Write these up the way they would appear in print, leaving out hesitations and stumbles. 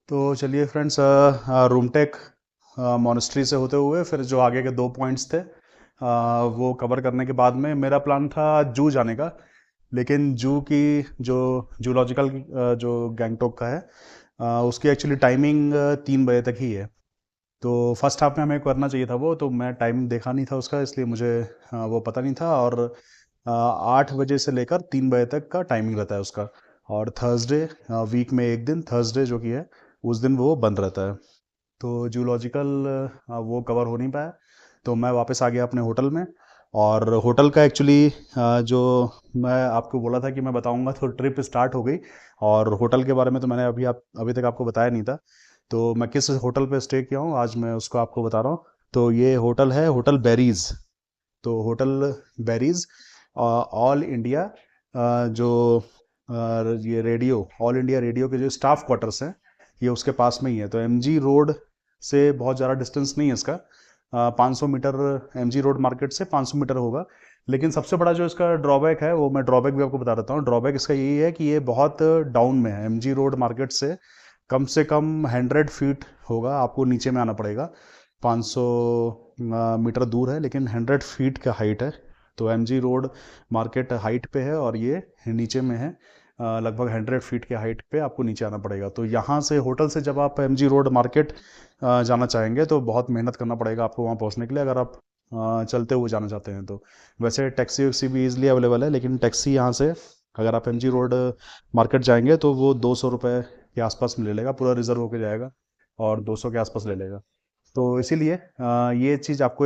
तो चलिए friends, Rumtek monastery से होते हुए फिर जो आगे के 2 पॉइंट्स थे वो कवर करने के बाद में मेरा प्लान था जू जाने का। लेकिन जू की जो जूलॉजिकल जो गैंगटोक का है, उसकी एक्चुअली टाइमिंग 3 बजे तक ही है। तो फर्स्ट हाफ में हमें करना चाहिए था वो, तो मैं टाइम देखा नहीं था उसका, इसलिए मुझे वो पता नहीं था। और 8 बजे से लेकर 3 बजे तक का टाइमिंग रहता है उसका। और थर्सडे, वीक में एक दिन थर्सडे जो कि है, उस दिन वो बंद रहता है। तो जूलॉजिकल वो कवर हो नहीं पाया। तो मैं वापस आ गया अपने होटल में। और होटल का एक्चुअली जो मैं आपको बोला था कि मैं बताऊंगा, तो ट्रिप स्टार्ट हो गई। और होटल के बारे में तो मैंने अभी तक आपको बताया नहीं था। तो मैं किस होटल पे स्टे किया हूँ आज मैं उसको आपको बता रहा हूँ। तो ये होटल है होटल बेरीज। तो होटल बेरीज ऑल इंडिया, जो ये रेडियो ऑल इंडिया रेडियो के जो स्टाफ क्वार्टर्स हैं, ये उसके पास में ही है। तो एमजी रोड से बहुत ज़्यादा डिस्टेंस नहीं है इसका। 500 मीटर, एमजी रोड मार्केट से 500 मीटर होगा। लेकिन सबसे बड़ा जो इसका ड्रॉबैक है, वो मैं ड्रॉबैक भी आपको बता देता हूँ। ड्रॉबैक इसका यही है कि ये बहुत डाउन में है। एमजी रोड मार्केट से कम 100 फीट होगा, आपको नीचे में आना पड़ेगा। 500 मीटर दूर है, लेकिन 100 फीट का हाइट है। तो एमजी रोड मार्केट हाइट पे है और ये नीचे में है। लगभग 100 फीट के हाइट पे आपको नीचे आना पड़ेगा। तो यहाँ से होटल से जब आप एमजी रोड मार्केट जाना चाहेंगे, तो बहुत मेहनत करना पड़ेगा आपको वहाँ पहुँचने के लिए, अगर आप चलते हुए जाना चाहते हैं तो। वैसे टैक्सी वैक्सी भी इजीली अवेलेबल है, लेकिन टैक्सी यहाँ से अगर आप एमजी रोड मार्केट जाएंगे तो वो 200 रुपये के आसपास में ले लेगा, पूरा रिजर्व होके जाएगा। और 200 के आसपास ले लेगा। तो इसीलिए ये चीज़ आपको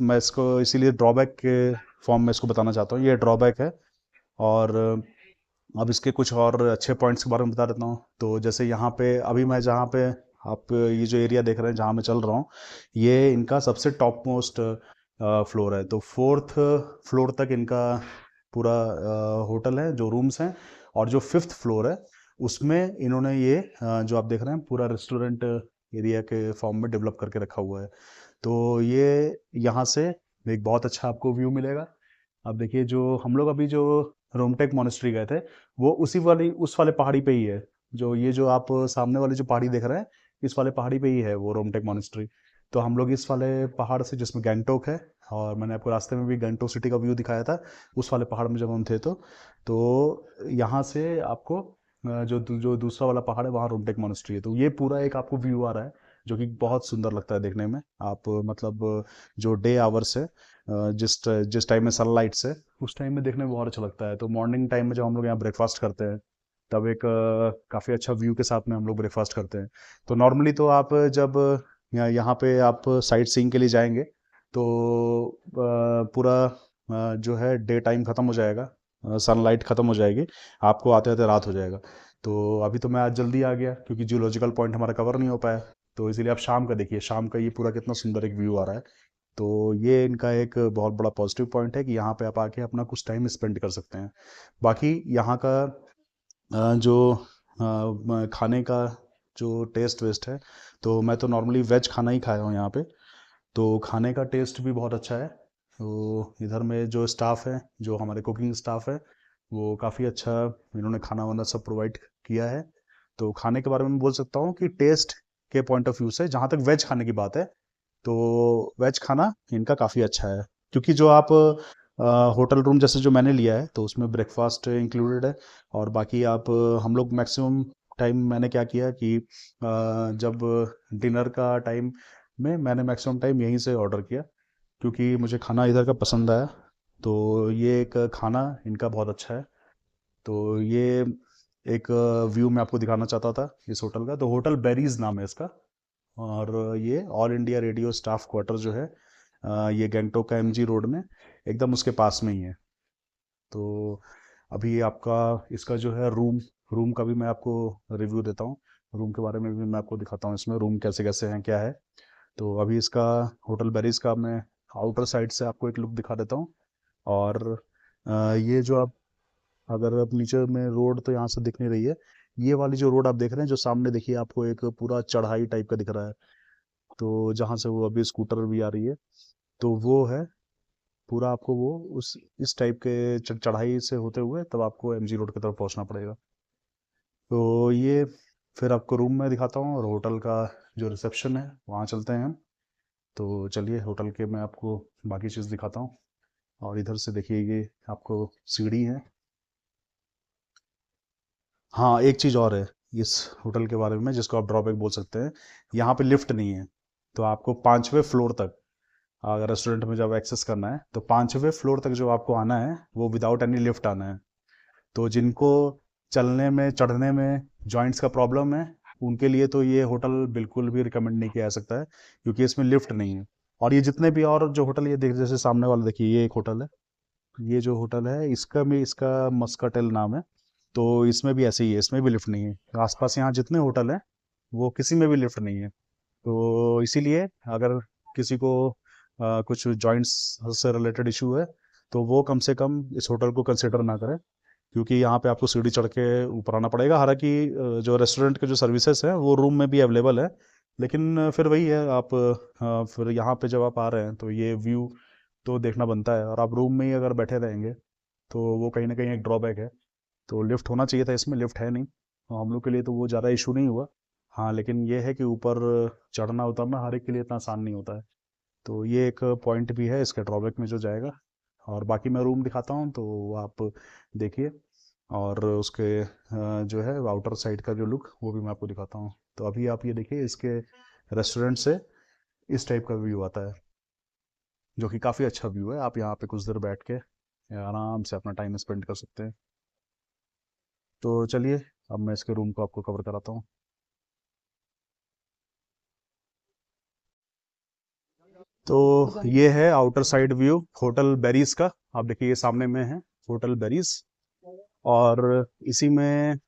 मैं इसको इसीलिए ड्रॉबैक के फॉर्म में इसको बताना चाहता हूँ, ये ड्रॉबैक है। और अब इसके कुछ और अच्छे पॉइंट्स के बारे में बता देता हूँ। तो जैसे यहाँ पे अभी मैं जहाँ पे आप ये जो एरिया देख रहे हैं जहाँ मैं चल रहा हूँ, ये इनका सबसे टॉप मोस्ट फ्लोर है। तो फोर्थ फ्लोर तक इनका पूरा होटल है, जो रूम्स हैं। और जो फिफ्थ फ्लोर है, उसमें इन्होंने ये जो आप देख रहे हैं पूरा रेस्टोरेंट एरिया के फॉर्म में डेवलप करके रखा हुआ है। तो ये यहाँ से एक बहुत अच्छा आपको व्यू मिलेगा। अब देखिए, जो हम लोग अभी जो रोमटेक मोनेस्ट्री गए थे, वो उस वाले पहाड़ी पे ही है। जो आप सामने वाली जो पहाड़ी देख रहे हैं, इस वाले पहाड़ी पे ही है वो रोमटेक मोनेस्ट्री। तो हम लोग इस वाले पहाड़ से, जिसमें गैंगटोक है, और मैंने आपको रास्ते में भी गैंगटोक सिटी का व्यू दिखाया था, उस वाले पहाड़ में जब हम थे, तो यहाँ से आपको जो दूसरा वाला पहाड़ है, वहाँ रोमटेक मोनेस्ट्री है। तो ये पूरा एक आपको व्यू आ रहा है, जो कि बहुत सुंदर लगता है देखने में। आप मतलब जो डे आवर्स है, जिस टाइम में सनलाइट से, उस टाइम में देखने में बहुत अच्छा लगता है। तो मॉर्निंग टाइम में जब हम लोग यहाँ ब्रेकफास्ट करते हैं, तब एक काफ़ी अच्छा व्यू के साथ में हम लोग ब्रेकफास्ट करते हैं। तो नॉर्मली तो आप जब यहाँ पे आप साइट सीइंग के लिए जाएंगे, तो पूरा जो है डे टाइम ख़त्म हो जाएगा, सनलाइट ख़त्म हो जाएगी, आपको आते आते रात हो जाएगा। तो अभी तो मैं आज जल्दी आ गया, क्योंकि जूलॉजिकल पॉइंट हमारा कवर नहीं हो पाया। तो इसीलिए आप शाम का देखिए, शाम का ये पूरा कितना सुंदर एक व्यू आ रहा है। तो ये इनका एक बहुत बड़ा पॉजिटिव पॉइंट है कि यहाँ पे आप आके अपना कुछ टाइम स्पेंड कर सकते हैं। बाकी यहाँ का जो खाने का जो टेस्ट वेस्ट है, तो मैं तो नॉर्मली वेज खाना ही खाया हूँ यहाँ पे। तो खाने का टेस्ट भी बहुत अच्छा है। तो इधर में जो स्टाफ है, जो हमारे कुकिंग स्टाफ है, वो काफ़ी अच्छा इन्होंने खाना वाना सब प्रोवाइड किया है। तो खाने के बारे में बोल सकता हूँ कि टेस्ट के पॉइंट ऑफ व्यू से, जहाँ तक वेज खाने की बात है, तो वेज खाना इनका काफ़ी अच्छा है। क्योंकि जो आप होटल रूम जैसे जो मैंने लिया है, तो उसमें ब्रेकफास्ट इंक्लूडेड है। और बाकी आप हम लोग मैक्सिमम टाइम मैंने क्या किया कि जब डिनर का टाइम में, मैंने मैक्सिमम टाइम यहीं से ऑर्डर किया, क्योंकि मुझे खाना इधर का पसंद आया। तो ये एक खाना इनका बहुत अच्छा है। तो ये एक व्यू मैं आपको दिखाना चाहता था इस होटल का। तो होटल बेरीज नाम है इसका। और ये all India Radio staff quarter जो है, ये गैंगटोक का एमजी रोड में एकदम उसके पास में ही है। तो अभी आपका इसका जो है रूम रूम का भी मैं आपको रिव्यू देता हूँ। रूम के बारे में भी मैं आपको दिखाता हूँ, इसमें रूम कैसे कैसे हैं, क्या है। तो अभी इसका होटल बेरीज का मैं आउटर साइड से आपको एक लुक दिखा देता हूँ। और ये जो आप, अगर आप नीचे में रोड तो यहाँ से दिख नहीं रही है, ये वाली जो रोड आप देख रहे हैं, जो सामने देखिए आपको एक पूरा चढ़ाई टाइप का दिख रहा है, तो जहाँ से वो अभी स्कूटर भी आ रही है, तो वो है पूरा आपको वो उस इस टाइप के चढ़ाई से होते हुए तब आपको एमजी रोड की तरफ पहुंचना पड़ेगा। तो ये फिर आपको रूम में दिखाता हूँ और होटल का जो रिसेप्शन है वहाँ चलते हैं हम। तो चलिए होटल के मैं आपको बाकी चीज़ दिखाता हूँ। और इधर से देखिए ये आपको सीढ़ी है। हाँ, एक चीज़ और है इस होटल के बारे में जिसको आप ड्रॉबैक बोल सकते हैं, यहाँ पे लिफ्ट नहीं है। तो आपको 5वें फ्लोर तक, अगर रेस्टोरेंट में जब एक्सेस करना है तो 5वें फ्लोर तक जो आपको आना है वो विदाउट एनी लिफ्ट आना है। तो जिनको चलने में चढ़ने में जॉइंट्स का प्रॉब्लम है उनके लिए तो ये होटल बिल्कुल भी रिकमेंड नहीं किया जा सकता है, क्योंकि इसमें लिफ्ट नहीं है। और ये जितने भी और जो होटल ये देख, जैसे सामने वाला देखिए ये एक होटल है, ये जो होटल है इसका भी, इसका मस्काटेल नाम है। तो इसमें भी ऐसे ही है, इसमें भी लिफ्ट नहीं है। आसपास यहाँ जितने होटल हैं वो किसी में भी लिफ्ट नहीं है। तो इसीलिए अगर किसी को कुछ जॉइंट्स से रिलेटेड इशू है तो वो कम से कम इस होटल को कंसिडर ना करें, क्योंकि यहाँ पे आपको सीढ़ी चढ़ के ऊपर आना पड़ेगा। हालांकि जो रेस्टोरेंट के जो सर्विसेज हैं वो रूम में भी अवेलेबल है, लेकिन फिर वही है, आप फिर यहाँ पे जब आप आ रहे हैं तो ये व्यू तो देखना बनता है। और आप रूम में ही अगर बैठे रहेंगे तो वो कहीं ना कहीं एक ड्रॉबैक है। तो लिफ्ट होना चाहिए था, इसमें लिफ्ट है नहीं, तो हम लोग के लिए तो वो ज़्यादा इशू नहीं हुआ। हाँ, लेकिन ये है कि ऊपर चढ़ना उतरना हर एक के लिए इतना आसान नहीं होता है। तो ये एक पॉइंट भी है इसके ड्रॉबैक में जो जाएगा। और बाकी मैं रूम दिखाता हूँ तो वो आप देखिए। और उसके जो है आउटर साइड का जो लुक वो भी मैं आपको दिखाता हूँ। तो अभी आप ये देखिए, इसके रेस्टोरेंट से इस टाइप का व्यू आता है, जो कि काफ़ी अच्छा व्यू है। आप यहाँ पे कुछ देर बैठ के आराम से अपना टाइम स्पेंड कर सकते हैं। तो चलिए अब मैं इसके रूम को आपको कवर कराता हूँ। तो ये है outer side view hotel berries का। आप देखिए ये सामने में है होटल बेरीज, और इसी में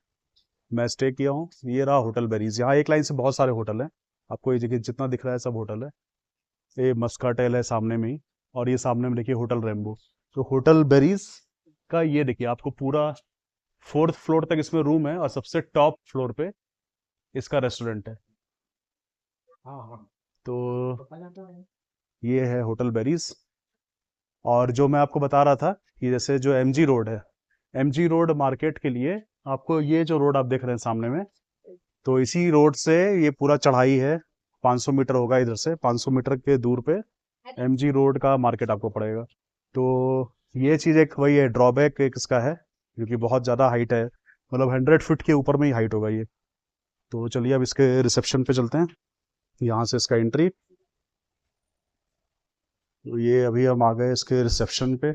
मैं स्टे किया हूँ। ये रहा होटल बेरीज। यहाँ एक लाइन से बहुत सारे होटल हैं, आपको ये जगह जितना दिख रहा है सब होटल है। ये मस्काटेल है सामने में ही, और ये सामने में देखिए होटल रेम्बो। तो होटल बेरीज का ये देखिए आपको पूरा 4th फ्लोर तक इसमें रूम है, और सबसे टॉप फ्लोर पे इसका रेस्टोरेंट है। हाँ हाँ। तो ये है होटल बेरीज। और जो मैं आपको बता रहा था कि जैसे जो एमजी रोड है, एमजी रोड मार्केट के लिए आपको ये जो रोड आप देख रहे हैं सामने में, तो इसी रोड से ये पूरा चढ़ाई है। 500 मीटर होगा इधर से, 500 मीटर के दूर पे एमजी रोड का मार्केट आपको पड़ेगा। तो ये चीज़ एक वही है, ड्रॉबैक एक इसका है, क्योंकि बहुत ज़्यादा हाइट है, मतलब 100 फीट के ऊपर में ही हाइट होगा ये। तो चलिए अब इसके रिसेप्शन पे चलते हैं, यहाँ से इसका एंट्री। तो ये अभी हम आ गए इसके रिसेप्शन पे।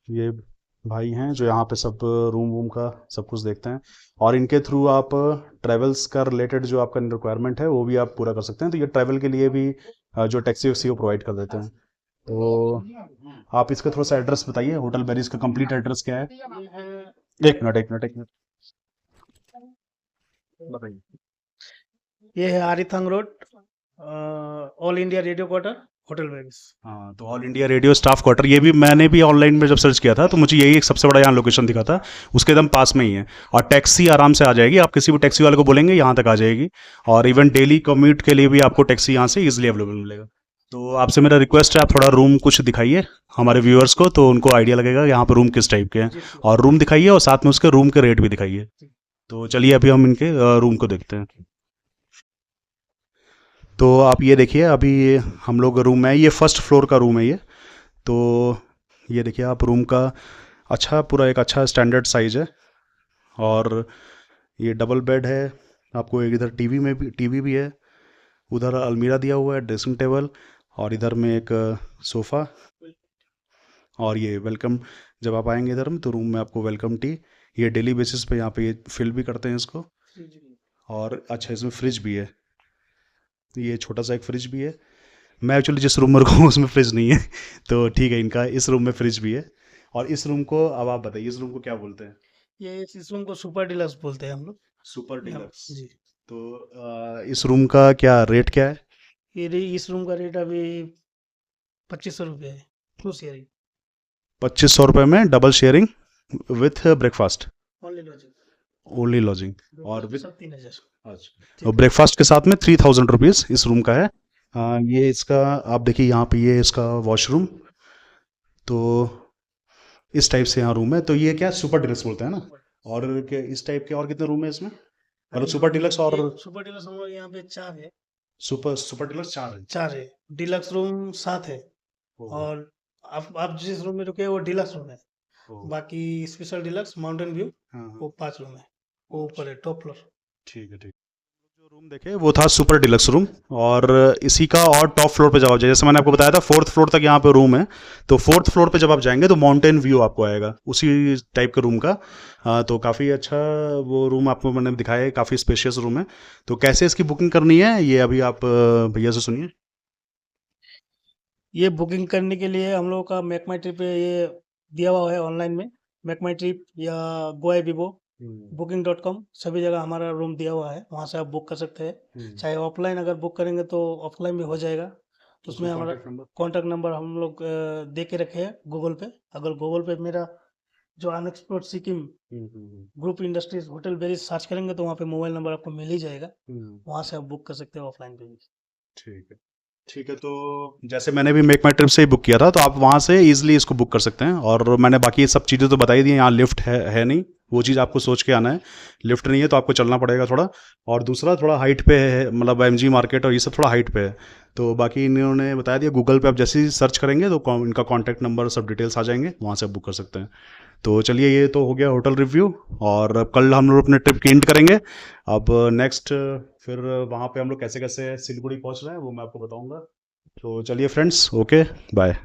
ये भाई हैं जो यहाँ पे सब रूम वूम का सब कुछ देखते हैं, और इनके थ्रू आप ट्रैवल्स का रिलेटेड जो आपका रिक्वायरमेंट है वो भी आप पूरा कर सकते हैं। तो ये ट्रैवल के लिए भी जो टैक्सी वैक्सी वो प्रोवाइड कर देते हैं। तो आप इसका थोड़ा सा एड्रेस बताइए, होटल बेरीज का कंप्लीट एड्रेस क्या है? एक मिनट एक मिनट एक मिनट बताइए। ये है आरिथंग road, All India Radio quarter, hotel Berries. हाँ, तो All India Radio staff quarter, ये भी मैंने भी ऑनलाइन में जब सर्च किया था तो मुझे यही एक सबसे बड़ा यहाँ लोकेशन दिखा था, उसके एकदम पास में ही है। और टैक्सी आराम से आ जाएगी, आप किसी भी टैक्सी वाले को बोलेंगे यहाँ तक आ जाएगी। और इवन डेली कम्यूट के लिए भी आपको टैक्सी यहाँ से इजिली अवेलेबल मिलेगा। तो आपसे मेरा रिक्वेस्ट है, आप थोड़ा रूम कुछ दिखाइए हमारे व्यूअर्स को, तो उनको आइडिया लगेगा यहाँ पर रूम किस टाइप के हैं। और रूम दिखाइए और साथ में उसके रूम के रेट भी दिखाइए। तो चलिए अभी हम इनके रूम को देखते हैं। तो आप ये देखिए, अभी ये हम लोग रूम में है, ये फर्स्ट फ्लोर का रूम है ये। तो ये देखिए आप रूम का अच्छा पूरा एक अच्छा स्टैंडर्ड साइज है। और ये डबल बेड है, आपको एक इधर टीवी भी है, उधर अलमीरा दिया हुआ है, ड्रेसिंग टेबल, और इधर में एक सोफ़ा। और ये वेलकम, जब आप आएंगे इधर में तो रूम में आपको वेलकम टी, ये डेली बेसिस पे यहाँ पे ये फिल भी करते हैं इसको। और अच्छा इसमें फ्रिज भी है, ये छोटा सा एक फ्रिज भी है। मैं एक्चुअली जिस रूम में रुका हूँ उसमें फ्रिज नहीं है तो ठीक है, इनका इस रूम में फ्रिज भी है। और इस रूम को अब आप बताइए, इस रूम को क्या बोलते हैं? ये इस रूम को सुपर डिलक्स बोलते हैं हम लोग। Super deluxe. जी। तो इस रूम का क्या रेट क्या है? इस रूम का रेट अभी 2500 रुपये है, टू शेयरिंग। 2500 रुपये में double sharing with breakfast? Only lodging. Only lodging और विथ? सब 3000। अच्छा, और ब्रेकफास्ट के साथ में 3000 रुपीज़ इस रूम का है। ये इसका आप देखिए यहाँ पे ये इसका वॉशरूम। तो इस टाइप से यहाँ रूम है। तो ये क्या सुपर डिलक्स बोलते हैं ना? और इस टाइप के और कितने रूम है इसमें, मतलब सुपर डिलक्स और सुपर डिलक्स हम लोग यहाँ पे 4 है। सुपर डिलक्स 4 है? 4 है, डिलक्स रूम 7 है। ओह, और आप जिस रूम में रुके हैं वो डिलक्स रूम है। ओह, बाकी स्पेशल डिलक्स माउंटेन व्यू हाँ हाँ, वो 5 रूम है, वो ऊपर है टॉप फ्लोर। ठीक है ठीक। जो रूम देखे वो था सुपर डिलक्स रूम, और इसी का और टॉप फ्लोर पे जब आप जाए, जैसे मैंने आपको बताया था 4th फ्लोर तक यहाँ पे रूम है, तो 4th फ्लोर पे जब आप जाएंगे तो माउंटेन व्यू आपको आएगा उसी टाइप के रूम का। तो काफ़ी अच्छा वो रूम आपको मैंने दिखाया है, काफ़ी स्पेशियस रूम है। तो कैसे इसकी बुकिंग करनी है ये अभी आप भैया से सुनिए। ये बुकिंग करने के लिए हम लोगों का मेक माई ट्रिप पे ये दिया हुआ है ऑनलाइन में, मेक माई ट्रिप या गोआईबिबो, booking.com सभी जगह हमारा रूम दिया हुआ है, वहाँ से आप बुक कर सकते हैं। चाहे ऑफलाइन अगर बुक करेंगे तो ऑफलाइन भी हो जाएगा। उसमें हमारा कॉन्टैक्ट नंबर हम लोग दे के रखे हैं गूगल पे। अगर गूगल पे मेरा जो unexplored Sikkim group industries hotel berries search करेंगे तो वहाँ पे मोबाइल नंबर आपको मिल ही जाएगा, वहाँ से आप बुक कर सकते हो ऑफलाइन पे भी। ठीक है ठीक है। तो जैसे मैंने भी मेक माई ट्रिप से ही बुक किया था, तो आप वहाँ से इजीली इसको बुक कर सकते हैं। और मैंने बाकी सब चीज़ें तो बताई दी हैं, यहाँ लिफ्ट है नहीं, वो चीज़ आपको सोच के आना है। लिफ्ट नहीं है तो आपको चलना पड़ेगा थोड़ा, और दूसरा थोड़ा हाइट पे है, मतलब एमजी मार्केट और ये सब थोड़ा हाइट पे है। तो बाकी इन्होंने बताया दिया, गूगल पे आप जैसे ही सर्च करेंगे तो इनका कॉन्टैक्ट नंबर सब डिटेल्स आ जाएंगे, वहाँ से आप बुक कर सकते हैं। तो चलिए, ये तो हो गया होटल रिव्यू, और अब कल हम लोग अपने ट्रिप की एंड करेंगे। अब नेक्स्ट फिर वहाँ पे हम लोग कैसे कैसे सिलीगुड़ी पहुँच रहे हैं वो मैं आपको बताऊँगा। तो चलिए फ्रेंड्स, ओके, बाय।